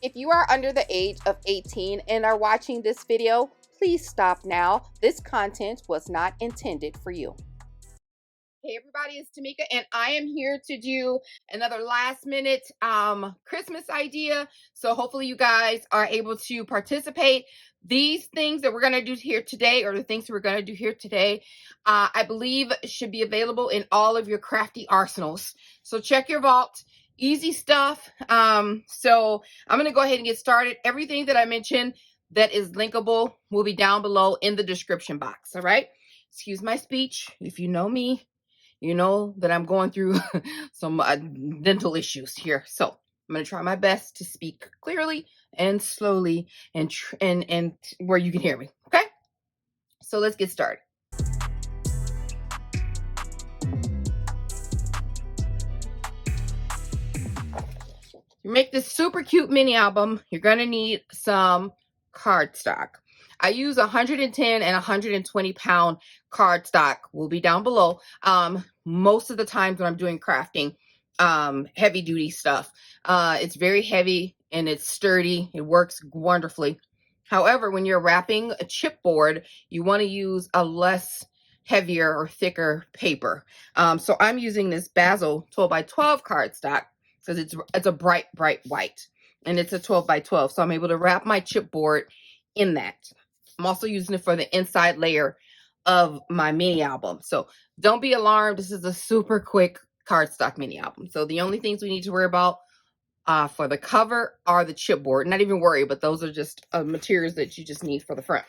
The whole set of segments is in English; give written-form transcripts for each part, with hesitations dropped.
If you are under the age of 18 and are watching this video, please stop now. This content was not intended for you. Hey everybody, it's TMIKA and I am here to do another last minute Christmas idea. So hopefully you guys are able to participate. These things that we're going to do here today, or the things that we're going to do here today, I believe should be available in all of your crafty arsenals. So check your vault. Easy stuff. So I'm going to go ahead and get started. Everything that I mentioned that is linkable will be down below in the description box. All right. Excuse my speech. If you know me, you know that I'm going through some dental issues here. So I'm going to try my best to speak clearly and slowly and where you can hear me. Okay. So let's get started. To make this super cute mini album, you're going to need some cardstock. I use 110 and 120 pound cardstock, will be down below. Most of the times when I'm doing crafting, heavy duty stuff, it's very heavy and it's sturdy. It works wonderfully. However, when you're wrapping a chipboard, you want to use a less heavier or thicker paper. So I'm using this Basil 12 by 12 cardstock because it's a bright white and it's a 12 by 12. So I'm able to wrap my chipboard in that. I'm also using it for the inside layer of my mini album. So don't be alarmed. This is a super quick cardstock mini album. So the only things we need to worry about for the cover are the chipboard. Not even worry, but those are just materials that you just need for the front.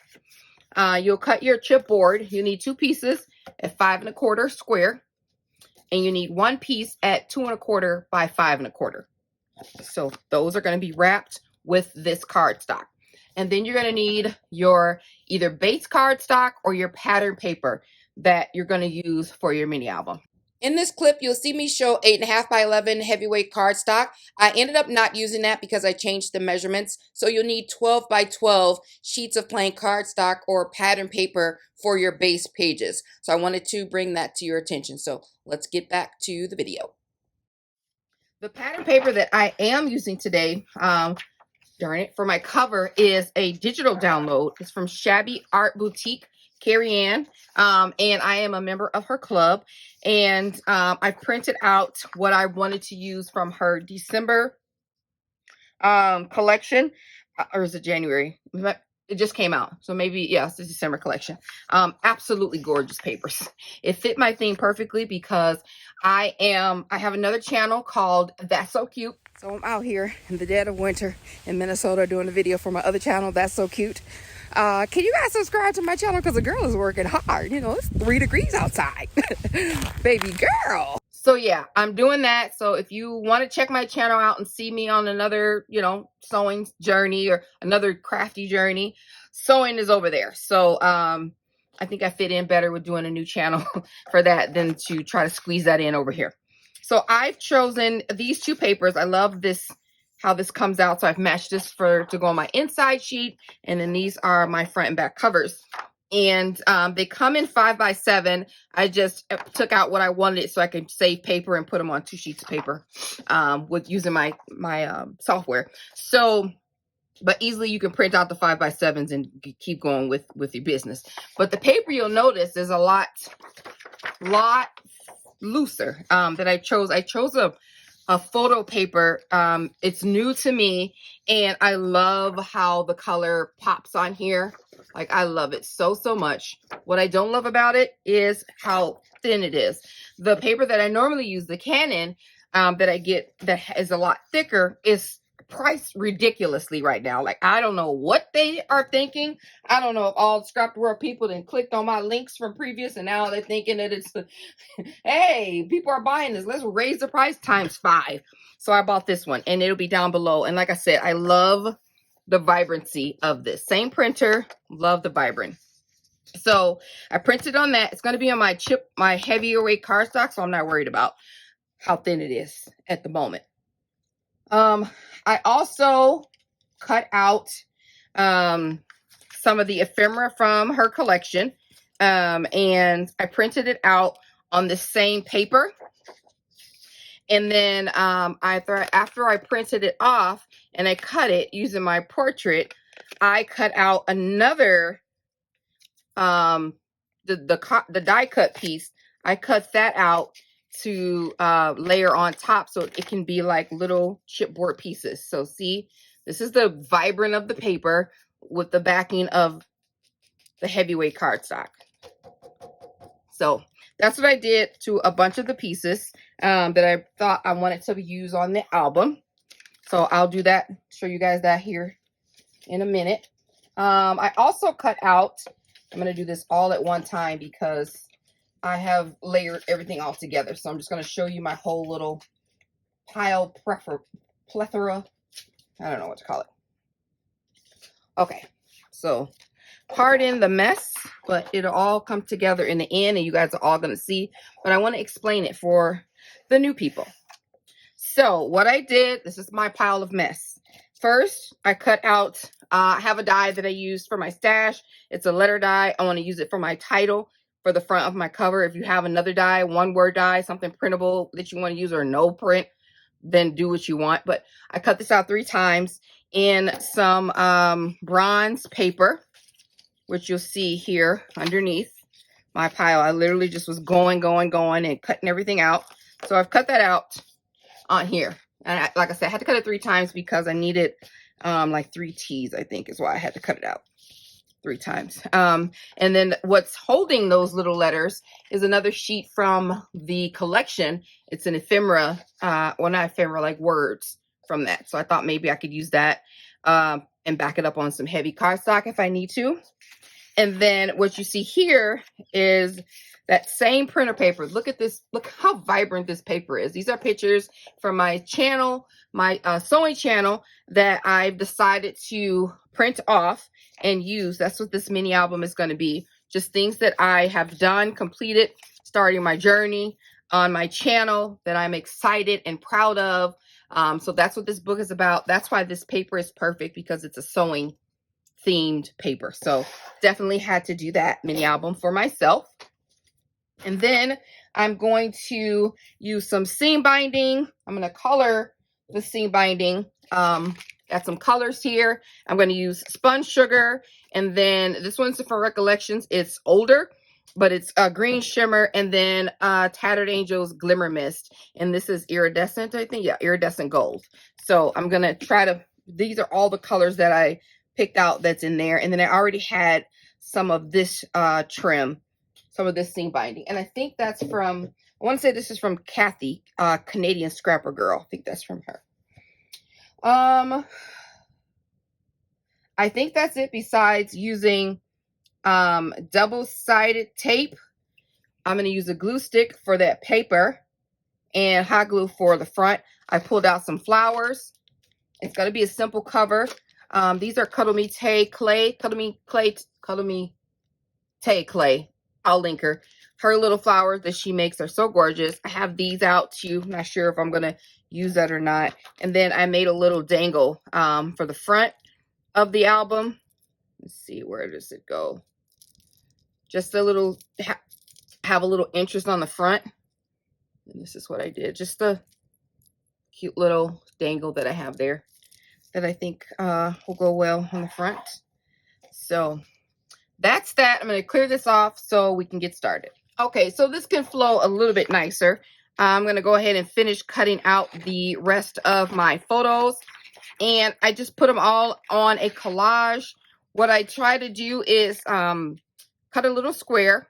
You'll cut your chipboard. You need 2 pieces at 5 1/4 square. And you need 1 piece at 2 1/4 by 5 1/4. So those are going to be wrapped with this cardstock. And then you're going to need your either base cardstock or your pattern paper that you're going to use for your mini album. In this clip, you'll see me show 8.5 by 11 heavyweight cardstock. I ended up not using that because I changed the measurements. So you'll need 12 by 12 sheets of plain cardstock or pattern paper for your base pages. So I wanted to bring that to your attention. So let's get back to the video. The pattern paper that I am using today, darn it, for my cover is a digital download. It's from Shabby Art Boutique, Carrie Ann, and I am a member of her club. And I printed out what I wanted to use from her December collection, or is it January? It just came out, so maybe, yes, the December collection. Absolutely gorgeous papers. It fit my theme perfectly because I have another channel called That's So Cute. So I'm out here in the dead of winter in Minnesota doing a video for my other channel, That's So Cute. Can you guys subscribe to my channel? Because the girl is working hard. You know, it's 3 degrees outside. Baby girl. So yeah, I'm doing that. So if you want to check my channel out and see me on another, you know, sewing journey or another crafty journey, sewing is over there. So I think I fit in better with doing a new channel for that than to try to squeeze that in over here. So I've chosen these 2 papers. I love this, how this comes out. So I've matched this to go on my inside sheet. And then these are my front and back covers. And they come in 5 by 7. I just took out what I wanted so I could save paper and put them on 2 sheets of paper with using my software. So, but easily you can print out the 5 by 7s and keep going with your business. But the paper, you'll notice, is a lot looser that I chose. I chose a photo paper. It's new to me, and I love how the color pops on here. Like, I love it so much. What I don't love about it is how thin it is. The paper that I normally use, the Canon, that I get that is a lot thicker, is priced ridiculously right now. Like, I don't know what they are thinking. I don't know if all Scrap the World people then clicked on my links from previous and now they're thinking that it's hey, people are buying this, let's raise the price times 5. So I bought this one and it'll be down below. And like I said, I love the vibrancy of this. Same printer, love the vibrant. So I printed on that. It's going to be on my heavier weight cardstock, so I'm not worried about how thin it is at the moment. I also cut out some of the ephemera from her collection, and I printed it out on the same paper. And then after I printed it off and I cut it using my portrait, I cut out another the die cut piece. I cut that out to layer on top so it can be like little chipboard pieces. So see, this is the vibrant of the paper with the backing of the heavyweight cardstock. So that's what I did to a bunch of the pieces that I thought I wanted to use on the album. So I'll do that, show you guys that here in a minute. I also cut out, I'm going to do this all at one time because I have layered everything all together. So I'm just going to show you my whole little plethora. I don't know what to call it. Okay, so pardon the mess, but it'll all come together in the end and you guys are all going to see. But I want to explain it for the new people. So what I did, this is my pile of mess. First, I cut out, I have a die that I use for my stash. It's a letter die. I want to use it for my title for the front of my cover. If you have another die, one word die, something printable that you want to use or no print, then do what you want. But I cut this out 3 times in some bronze paper, which you'll see here underneath my pile. I literally just was going and cutting everything out. So I've cut that out on here. And like I said, I had to cut it 3 times because I needed like 3 T's, I think is why I had to cut it out 3 times. And then what's holding those little letters is another sheet from the collection. It's an ephemera, well, not ephemera, like words from that. So I thought maybe I could use that and back it up on some heavy cardstock if I need to. And then what you see here is that same printer paper. Look at this. Look how vibrant this paper is. These are pictures from my channel, my sewing channel that I've decided to print off and use. That's what this mini album is going to be. Just things that I have done, completed, starting my journey on my channel that I'm excited and proud of. So that's what this book is about. That's why this paper is perfect, because it's a sewing themed paper. So definitely had to do that mini album for myself. And then I'm going to use some seam binding. I'm going to color the seam binding. Got some colors here. I'm going to use spun sugar. And then this one's for Recollections. It's older, but it's a green shimmer. And then Tattered Angels Glimmer Mist. And this is iridescent, I think. Yeah, iridescent gold. So I'm going to try to, these are all the colors that I picked out that's in there. And then I already had some of this trim, some of this seam binding. And I think that's from, I want to say this is from Kathy, Canadian Scrapper Girl. I think that's from her. I think that's it, besides using double-sided tape. I'm going to use a glue stick for that paper and hot glue for the front. I pulled out some flowers. It's going to be a simple cover. These are Cuddle Me Tay clay. Cuddle Me Tay clay. I'll link her. Her little flowers that she makes are so gorgeous. I have these out too. I'm not sure if I'm going to use that or not. And then I made a little dangle for the front of the album. Let's see, where does it go? Just a little, have a little interest on the front. And this is what I did. Just a cute little dangle that I have there that I think will go well on the front. So that's that. I'm going to clear this off so we can get started. Okay, so this can flow a little bit nicer. I'm going to go ahead and finish cutting out the rest of my photos. And I just put them all on a collage. What I try to do is cut a little square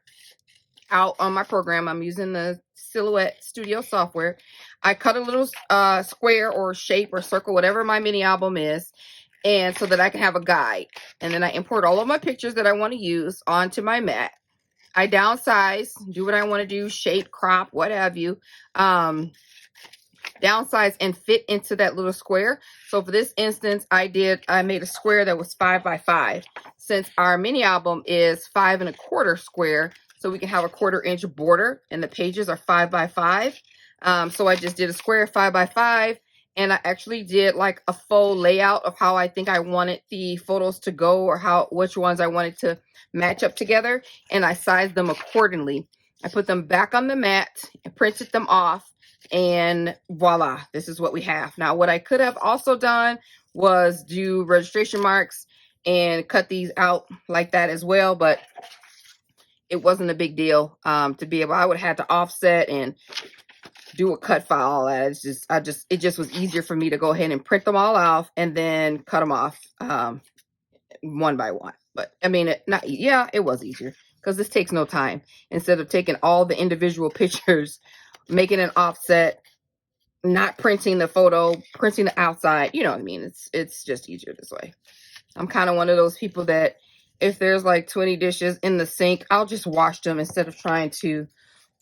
out on my program. I'm using the Silhouette Studio software. I cut a little square or shape or circle, whatever my mini album is, and so that I can have a guide. And then I import all of my pictures that I want to use onto my mat. I downsize, do what I want to do, shape, crop, what have you. Downsize and fit into that little square. So for this instance, I made a square that was 5 by 5. Since our mini album is 5 1/4 square, so we can have a 1/4 inch border, and the pages are 5 by 5. So I just did a square 5 by 5, and I actually did like a faux layout of how I think I wanted the photos to go, or which ones I wanted to match up together, and I sized them accordingly. I put them back on the mat and printed them off And voila, this is what we have. Now, what I could have also done was do registration marks and cut these out like that as well, but it wasn't a big deal to be able. I would have had to offset and do a cut file, all that. It's just, it just was easier for me to go ahead and print them all off and then cut them off one by one. But I mean, it was easier because this takes no time. Instead of taking all the individual pictures, making an offset, not printing the photo, printing the outside, you know what I mean? It's just easier this way. I'm kind of one of those people that if there's like 20 dishes in the sink, I'll just wash them instead of trying to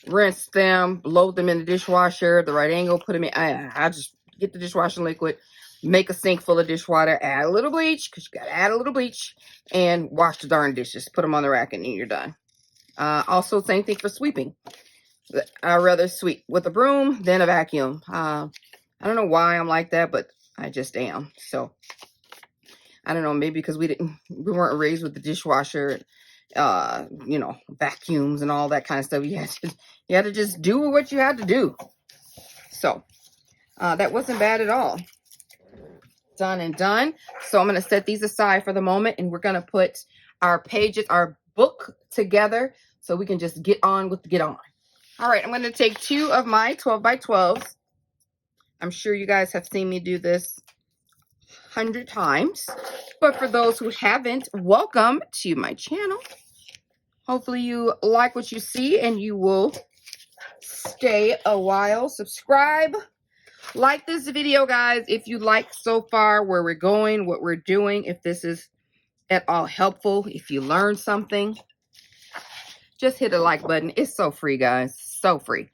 rinse them, load them in the dishwasher, the right angle, put them in. I just get the dishwashing liquid, make a sink full of dishwater, add a little bleach, because you got to add a little bleach, and wash the darn dishes. Put them on the rack, and then you're done. Also, same thing for sweeping. I'd rather sweep with a broom than a vacuum. I don't know why I'm like that, but I just am. So, I don't know, maybe because we weren't raised with the dishwasher, you know, vacuums and all that kind of stuff. You had to just do what you had to do. So, that wasn't bad at all. Done and done. So I'm going to set these aside for the moment, and we're going to put our pages, our book together so we can just get on with the get on. All right, I'm going to take 2 of my 12 by 12s. I'm sure you guys have seen me do this 100 times, but for those who haven't, welcome to my channel. Hopefully you like what you see and you will stay a while. Subscribe. Like this video, guys, if you like so far where we're going, what we're doing, if this is at all helpful, if you learned something, just hit a like button. It's so free, guys, so free.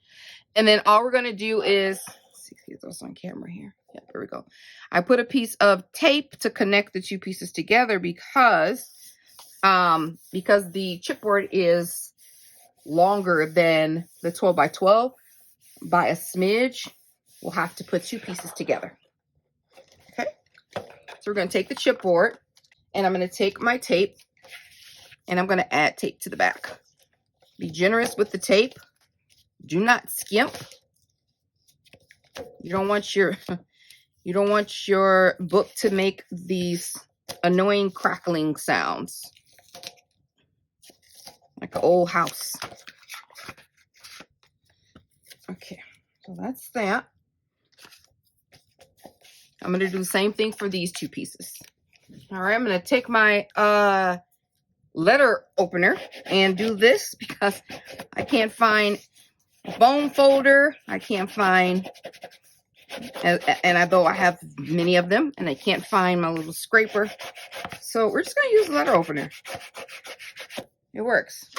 And then all we're going to do is, let's see, get those on camera here. Yeah, there we go. I put a piece of tape to connect the 2 pieces together because the chipboard is longer than the 12 by 12 by a smidge. We'll have to put 2 pieces together. Okay. So we're going to take the chipboard, and I'm going to take my tape, and I'm going to add tape to the back. Be generous with the tape. Do not skimp. You don't want your book to make these annoying crackling sounds like an old house. Okay, so that's that. I'm going to do the same thing for these 2 pieces. All right, I'm going to take my letter opener and do this because I can't find a bone folder. I can't find, though I have many of them, and I can't find my little scraper. So we're just going to use the letter opener. It works.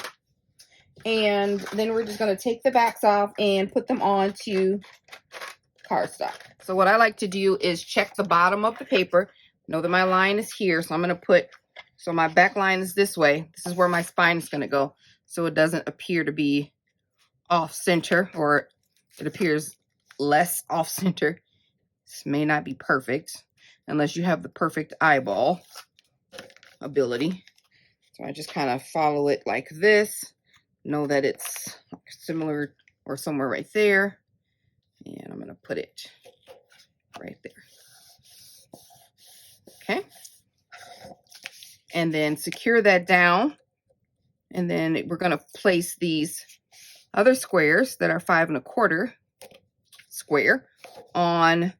And then we're just going to take the backs off and put them onto cardstock. So what I like to do is check the bottom of the paper. Know that my line is here, so I'm going to put, so my back line is this way. This is where my spine is going to go, so it doesn't appear to be off center, or it appears less off center. This may not be perfect unless you have the perfect eyeball ability. So I just kind of follow it like this. Know that it's similar or somewhere right there. And I'm going to put it right there. Okay. And then secure that down. And then we're going to place these other squares that are 5 1/4 square on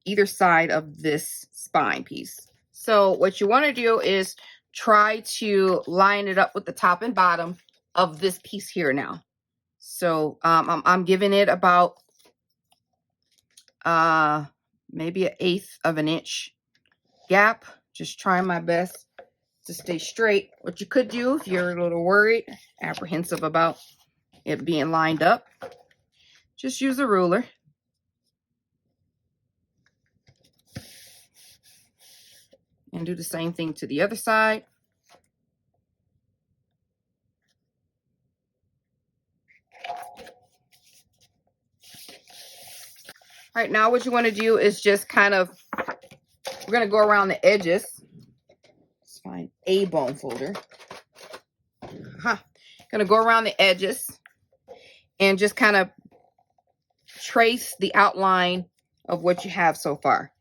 either side of this spine piece. So what you want to do is try to line it up with the top and bottom of this piece here now. So I'm giving it about maybe 1/8 of an inch gap. Just trying my best to stay straight. What you could do if you're a little worried, apprehensive about it being lined up, just use a ruler. And do the same thing to the other side. All right, now what you want to do is just kind of, we're going to go around the edges. Let's find a bone folder. Going to go around the edges and just kind of trace the outline of what you have so far.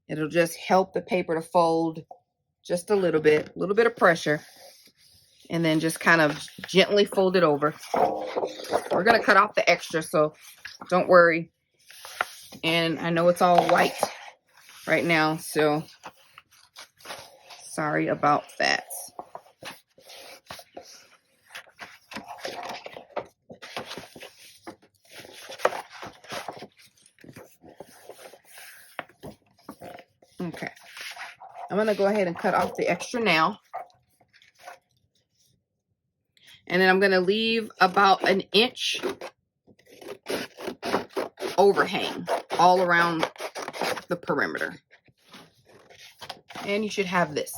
It'll just help the paper to fold just a little bit of pressure, and then just kind of gently fold it over. We're gonna cut off the extra, so don't worry. And I know it's all white right now, so sorry about that. Okay, I'm gonna go ahead and cut off the extra now. And then I'm gonna leave about an inch overhang all around the perimeter. And you should have this.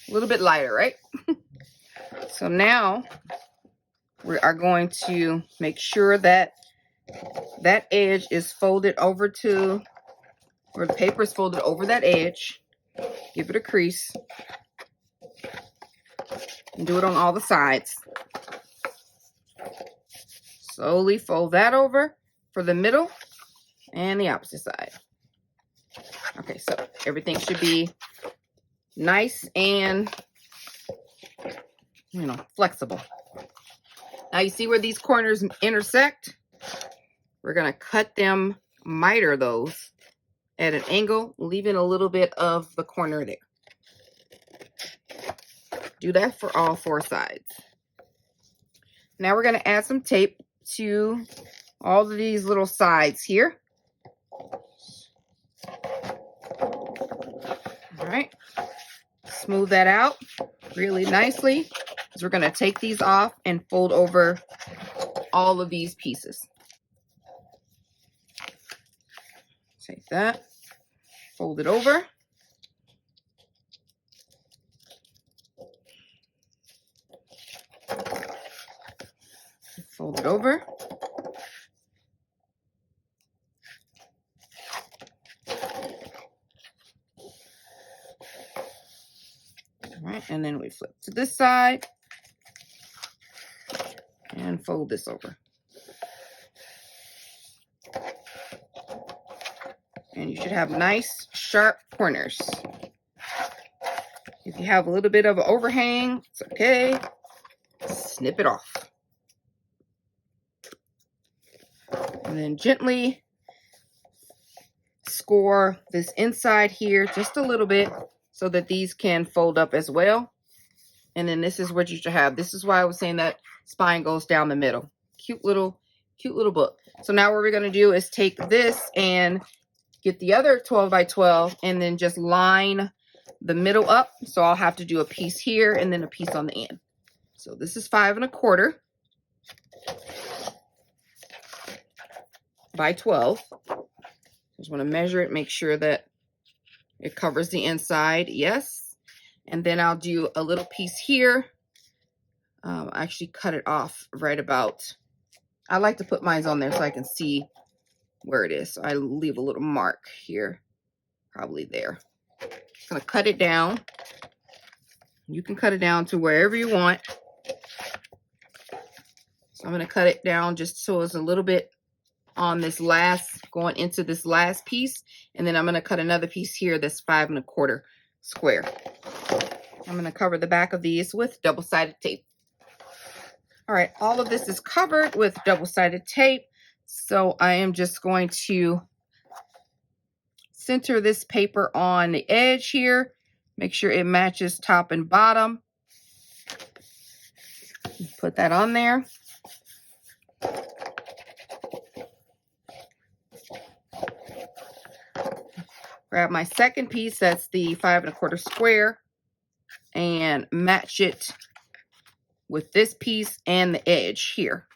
A little bit lighter, right? So now we are going to make sure that that edge is folded over to, or the paper is folded over that edge. Give it a crease. And do it on all the sides. Slowly fold that over for the middle and the opposite side. Okay, so everything should be nice and, you know, flexible. Now you see where these corners intersect? We're gonna cut them, miter those at an angle, leaving a little bit of the corner there. Do that for all 4 sides. Now we're going to add some tape to all of these little sides here. All right. Smooth that out really nicely, because we're going to take these off and fold over all of these pieces. Take that, fold it over. Fold it over. All right, and then we flip to this side and fold this over. And you should have nice, sharp corners. If you have a little bit of an overhang, it's okay. Snip it off. And then gently score this inside here just a little bit so that these can fold up as well. And then this is what you should have. This is why I was saying that spine goes down the middle. Cute little book. So now what we're going to do is take this and get the other 12 by 12 and then just line the middle up. So I'll have to do a piece here and then a piece on the end. So this is 5 1/4 by 12. Just want to measure it, make sure that it covers the inside. Yes. And then I'll do a little piece here. I actually cut it off right about, I like to put mine on there so I can see where it is. So I leave a little mark here, probably there. I'm going to cut it down. You can cut it down to wherever you want. So I'm going to cut it down just so it's a little bit on this last, going into this last piece. And then I'm going to cut another piece here that's 5 1/4 square. I'm going to cover the back of these with double-sided tape. All right, all of this is covered with double-sided tape. So I am just going to center this paper on the edge here. Make sure it matches top and bottom. Put that on there. Grab my second piece, that's the 5 1/4 square, and match it with this piece and the edge here.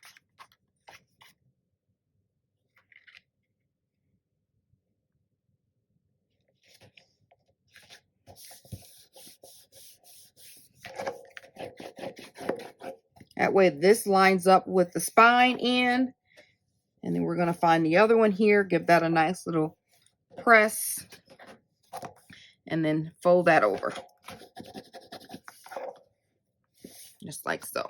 That way this lines up with the spine end. And then we're going to find the other one here, give that a nice little press, and then fold that over. Just like so.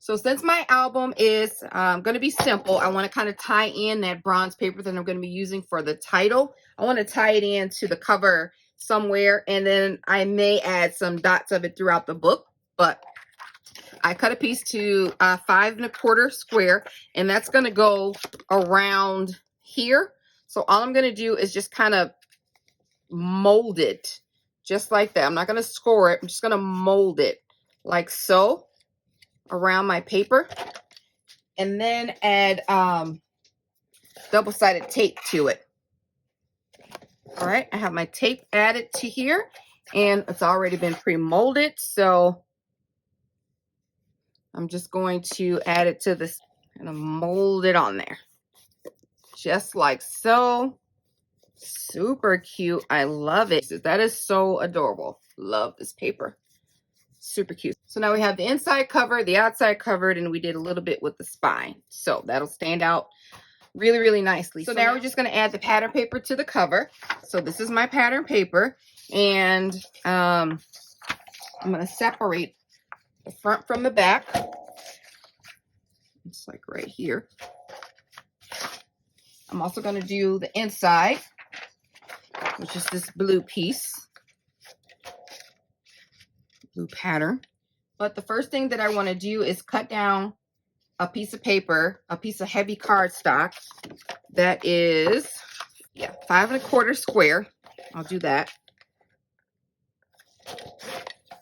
So since my album is going to be simple, I want to kind of tie in that bronze paper that I'm going to be using for the title. I want to tie it into the cover somewhere, and then I may add some dots of it throughout the book. But I cut a piece to 5 1/4 square, and that's going to go around here. So all I'm going to do is just kind of mold it just like that. I'm not going to score it. I'm just going to mold it like so around my paper, and then add double-sided tape to it. All right, I have my tape added to here, and it's already been pre-molded, so I'm just going to add it to this and mold it on there just like so. Super cute. I love it. That is so adorable. Love this paper. Super cute. So now we have the inside covered, the outside covered, and we did a little bit with the spine. So that'll stand out really, really nicely. So now we're just going to add the pattern paper to the cover. So this is my pattern paper, and I'm going to separate the front from the back. It's like right here. I'm also going to do the inside, which is this blue piece, blue pattern. But the first thing that I want to do is cut down a piece of paper, a piece of heavy cardstock that is, 5 1/4 square. I'll do that.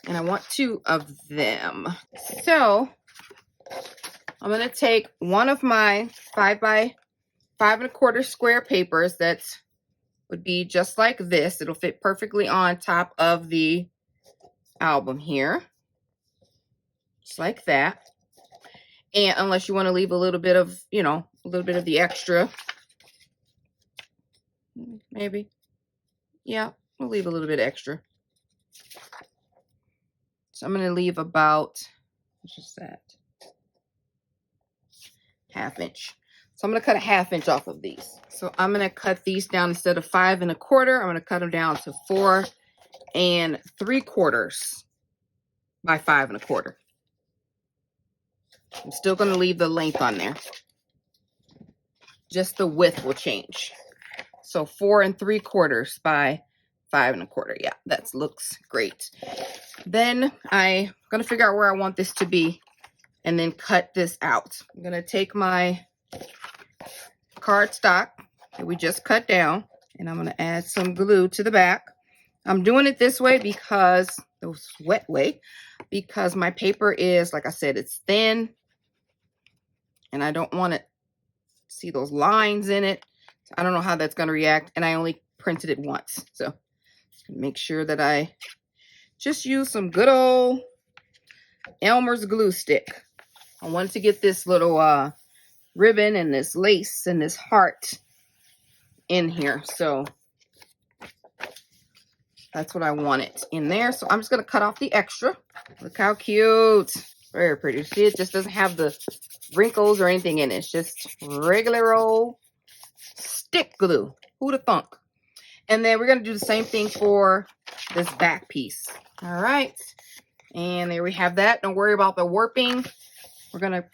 And I want 2 of them. So I'm going to take one of my 5 by 5 1/4 square papers that's would be just like this. It'll fit perfectly on top of the album here. Just like that. And unless you want to leave a little bit of, a little bit of the extra. Maybe. Yeah, we'll leave a little bit extra. So I'm going to leave about, what's just that? ½ inch. So I'm going to cut a ½ inch off of these. So I'm going to cut these down instead of 5 1/4. I'm going to cut them down to 4 3/4 by 5 1/4. I'm still going to leave the length on there. Just the width will change. So 4 3/4 by 5 1/4. Yeah, that looks great. Then I'm going to figure out where I want this to be and then cut this out. I'm going to take my cardstock that we just cut down, and I'm going to add some glue to the back. I'm doing it this way because, this wet way, because my paper is, like I said, it's thin, and I don't want to see those lines in it. I don't know how that's going to react, and I only printed it once. So make sure that I just use some good old Elmer's glue stick. I wanted to get this little ribbon and this lace and this heart in here. So that's what I wanted in there. So I'm just going to cut off the extra. Look how cute. Very pretty. See, it just doesn't have the wrinkles or anything in it. It's just regular old stick glue. Who'da thunk? And then we're going to do the same thing for this back piece. All right. And there we have that. Don't worry about the warping. We're going to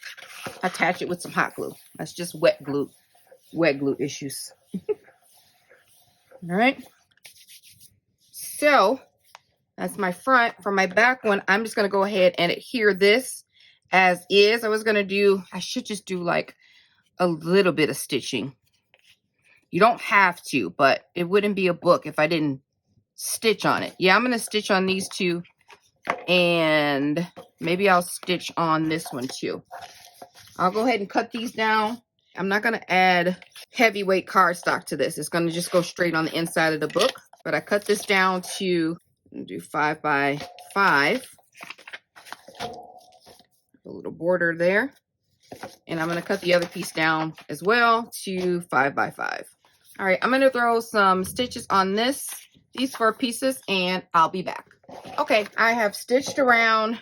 attach it with some hot glue. That's just wet glue issues. All right. So that's my front. For my back one, I'm just going to go ahead and adhere this as is. I should just do like a little bit of stitching. You don't have to, but it wouldn't be a book if I didn't stitch on it. Yeah, I'm going to stitch on these two, and maybe I'll stitch on this one too. I'll go ahead and cut these down. I'm not going to add heavyweight cardstock to this. It's going to just go straight on the inside of the book. But I cut this down to do 5 by 5. A little border there. And I'm going to cut the other piece down as well to 5 by 5. All right, I'm going to throw some stitches on these 4 pieces, and I'll be back. Okay, I have stitched around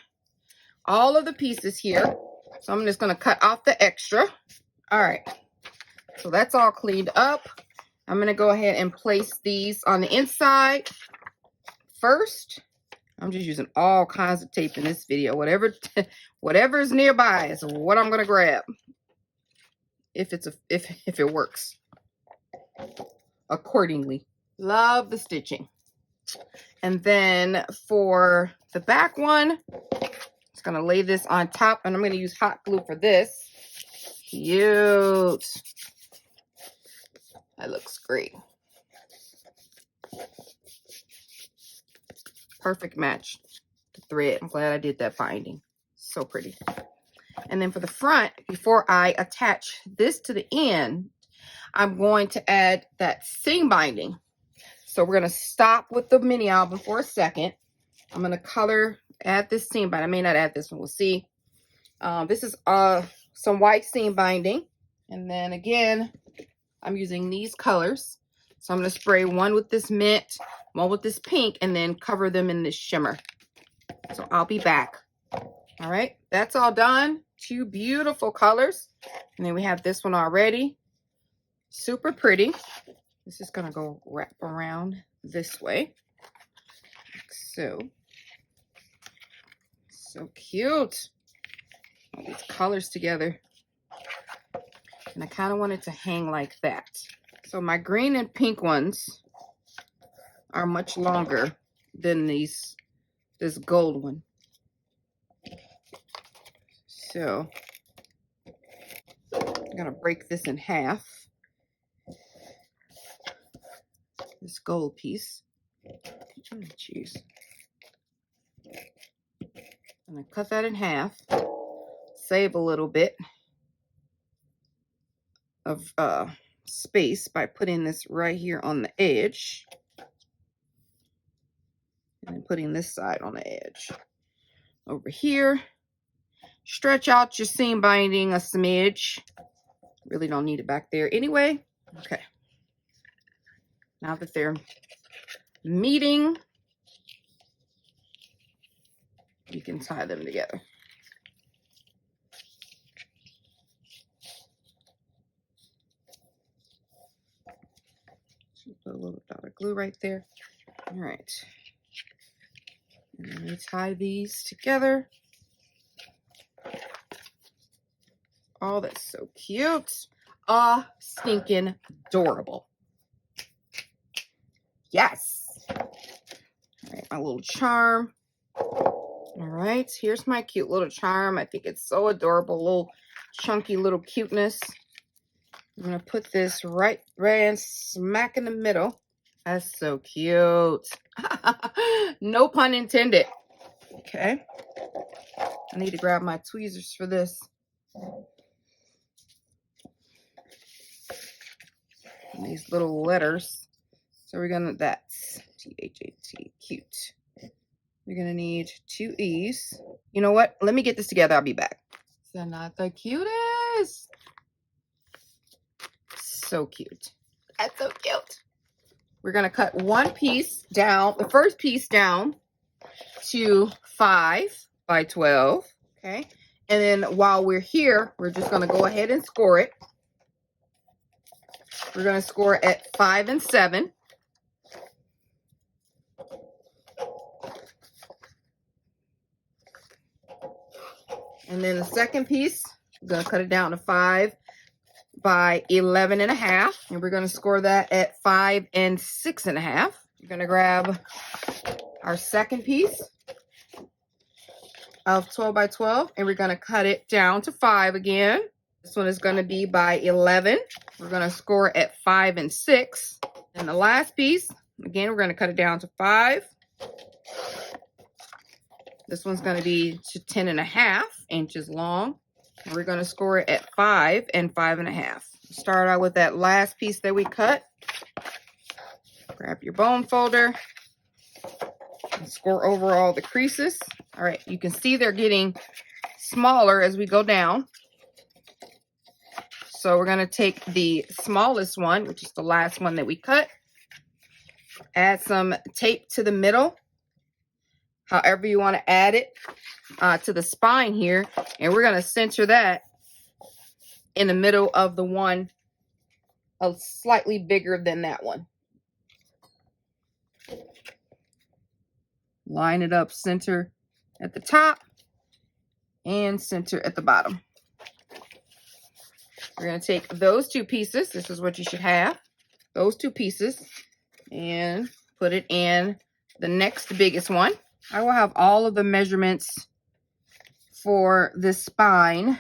all of the pieces here. So I'm just going to cut off the extra. All right, so that's all cleaned up. I'm going to go ahead and place these on the inside first. I'm just using all kinds of tape in this video. Whatever's nearby is what I'm gonna grab. If it works accordingly. Love the stitching. And then for the back one, just gonna lay this on top, and I'm gonna use hot glue for this. Cute. That looks great. Perfect match. The thread. I'm glad I did that binding. So pretty. And then for the front, before I attach this to the end, I'm going to add that seam binding. So we're going to stop with the mini album for a second. I'm going to add this seam binding. I may not add this one. We'll see. This is some white seam binding. And then again, I'm using these colors. So I'm going to spray one with this mint, one with this pink, and then cover them in this shimmer. So I'll be back. All right, that's all done. 2 beautiful colors. And then we have this one already. Super pretty. This is gonna go wrap around this way. So cute. All these colors together. And I kind of want it to hang like that. So my green and pink ones are much longer than this gold one. So I'm gonna break this in half. This gold piece. Oh, jeez. I'm gonna cut that in half. Save a little bit of space by putting this right here on the edge. And then putting this side on the edge. Over here. Stretch out your seam binding a smidge. Really don't need it back there anyway. Okay. Now that they're meeting, you can tie them together. Put a little dot of glue right there. All right. And then we tie these together. Oh, that's so cute. Stinking adorable. Yes. All right, my little charm. All right, here's my cute little charm. I think it's so adorable, little chunky little cuteness. I'm gonna put this right smack in the middle. That's so cute. No pun intended. Okay. I need to grab my tweezers for this. And these little letters. So we're gonna, that's T-H-A-T, cute. You're gonna need 2 E's. You know what? Let me get this together. I'll be back. They're not the cutest. So cute. That's so cute. We're gonna cut one piece down, the first piece down to 5 by 12. Okay. And then while we're here, we're just gonna go ahead and score it. We're gonna score at 5 and 7. And then the second piece, we're gonna cut it down to 5 by 11 and a half. And we're gonna score that at 5 and 6 and a half. We're gonna grab our second piece of 12 by 12, and we're gonna cut it down to 5 again. This one is gonna be by 11. We're gonna score at 5 and 6. And the last piece, again, we're gonna cut it down to 5. This one's going to be to 10 and a half inches long. And we're going to score it at 5 and 5 and a half. Start out with that last piece that we cut. Grab your bone folder and score over all the creases. All right, you can see they're getting smaller as we go down. So we're going to take the smallest one, which is the last one that we cut. Add some tape to the middle. However you want to add it to the spine here. And we're going to center that in the middle of the one slightly bigger than that one. line it up center at the top and center at the bottom. We're going to take those two pieces. This is what you should have. Those two pieces and put it in the next biggest one. I will have all of the measurements for this spine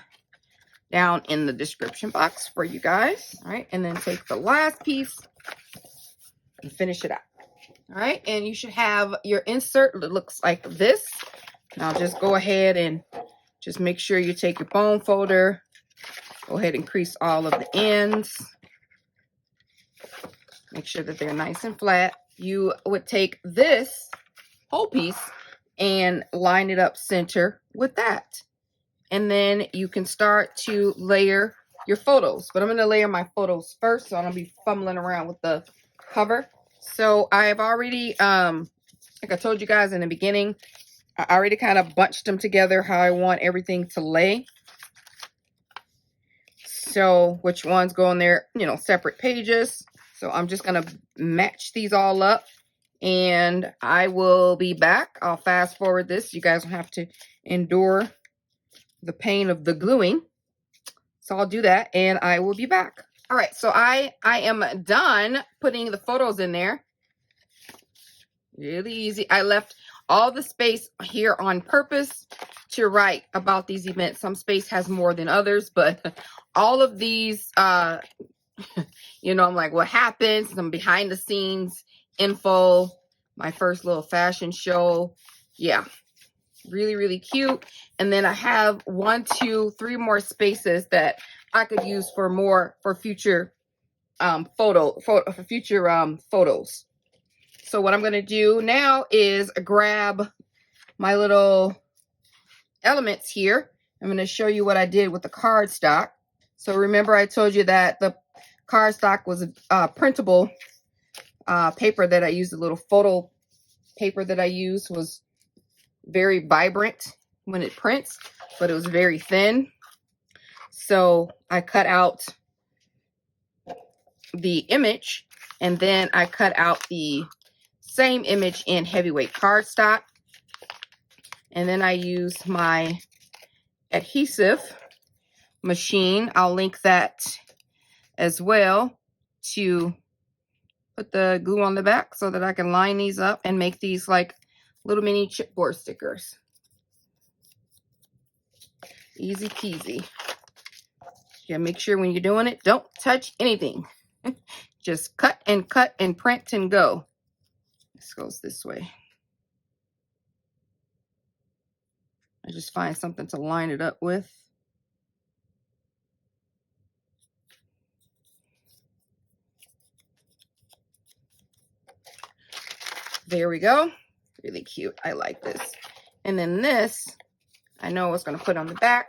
down in the description box for you guys. All right, and then take the last piece and finish it out. All right, and you should have your insert that looks like this. Now just go ahead and just make sure you take your bone folder. Go ahead and crease all of the ends. Make sure that they're nice and flat. You would take this whole piece and line it up center with that. And then you can start to layer your photos. But I'm going to layer my photos first, so I don't be fumbling around with the cover. So I have already, like I told you guys in the beginning, I already kind of bunched them together how I want everything to lay. So which ones go in there, you know, separate pages. So I'm just going to match these all up and I will be back. I'll fast forward this. You guys don't have to endure the pain of the gluing. So I'll do that and I will be back. All right, so I am done putting the photos in there. Really easy. I left all the space here on purpose to write about these events. Some space has more than others, but all of these, you know, I'm like, what happens? Some behind the scenes info, my first little fashion show. Yeah, really, really cute. And then I have 1, 2, 3 more spaces that I could use for future photos. So what I'm going to do now is grab my little elements here. I'm going to show you what I did with the cardstock. So remember I told you that the cardstock was printable paper that I used. The little photo paper that I used was very vibrant when it prints, but it was very thin. So I cut out the image and then I cut out the same image in heavyweight cardstock. And then I use my adhesive machine. I'll link that as well to put the glue on the back so that I can line these up and make these like little mini chipboard stickers. Easy peasy. Yeah, make sure when you're doing it, don't touch anything. Just cut and print and go. This goes this way. I just find something to line it up with. There we go. Really cute. I like this. And then this, I know I was going to put on the back.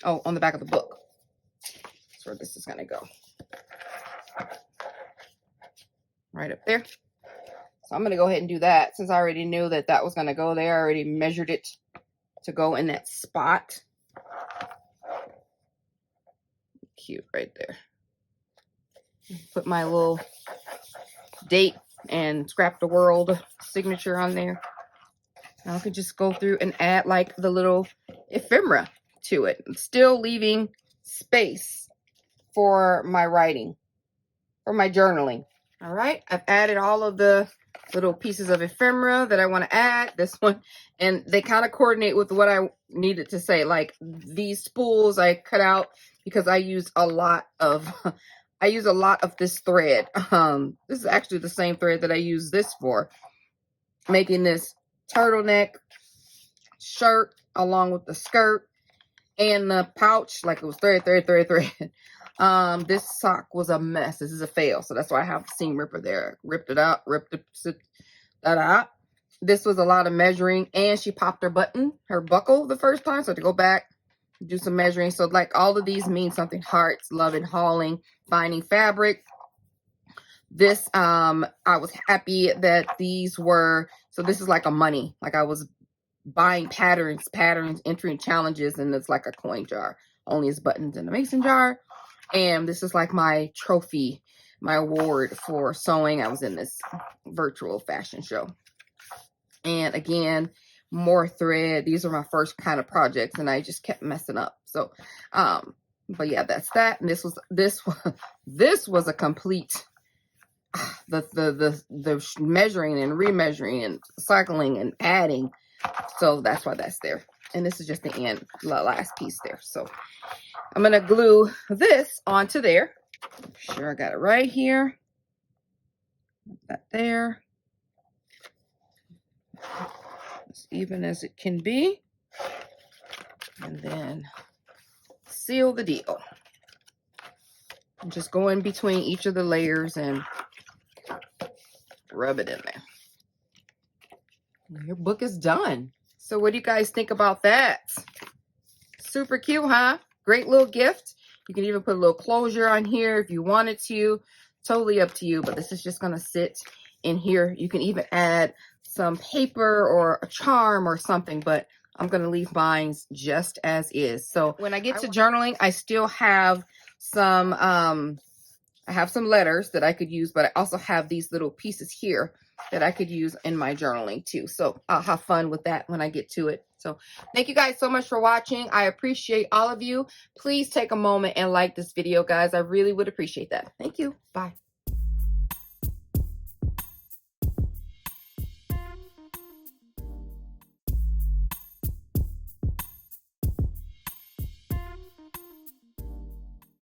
Oh, on the back of the book. That's where this is going to go. Right up there. So I'm going to go ahead and do that since I already knew that that was going to go there. I already measured it to go in that spot. Cute right there. Put my little date and Scrap the World signature on there. Now I could just go through and add like the little ephemera to it. I'm still leaving space for my writing, for my journaling. All right, I've added all of the little pieces of ephemera that I want to add. This one, and they kind of coordinate with what I needed to say. Like these spools I cut out because I use a lot of this thread. This is actually the same thread that I use this for, making this turtleneck shirt along with the skirt and the pouch. Like it was thread. This sock was a mess. This is a fail. So that's why I have the seam ripper there. Ripped it out, that out. This was a lot of measuring, and she popped her buckle the first time. So to go back, do some measuring. So like all of these mean something. Hearts, loving, hauling, finding fabric. This, I was happy that these were, so this is like a money. Like I was buying patterns, entering challenges, and it's like a coin jar. Only is buttons in a mason jar. And this is like my trophy, my award for sewing. I was in this virtual fashion show. And again, more thread. These are my first kind of projects, and I just kept messing up. So, but yeah, that's that. And this was a complete the measuring and remeasuring and cycling and adding. So that's why that's there. And this is just the end, last piece there. So I'm gonna glue this onto there. I'm sure I got it right here. That there. As even as it can be. And then seal the deal. And just go in between each of the layers and rub it in there. And your book is done. So what do you guys think about that? Super cute, huh? Great little gift. You can even put a little closure on here if you wanted to. Totally up to you, but this is just going to sit in here. You can even add some paper or a charm or something, but I'm going to leave mine just as is. So when I get to journaling, I still have some, I have some letters that I could use, but I also have these little pieces here that I could use in my journaling too. So I'll have fun with that when I get to it. So thank you guys so much for watching. I appreciate all of you. Please take a moment and like this video, guys. I really would appreciate that. Thank you. Bye.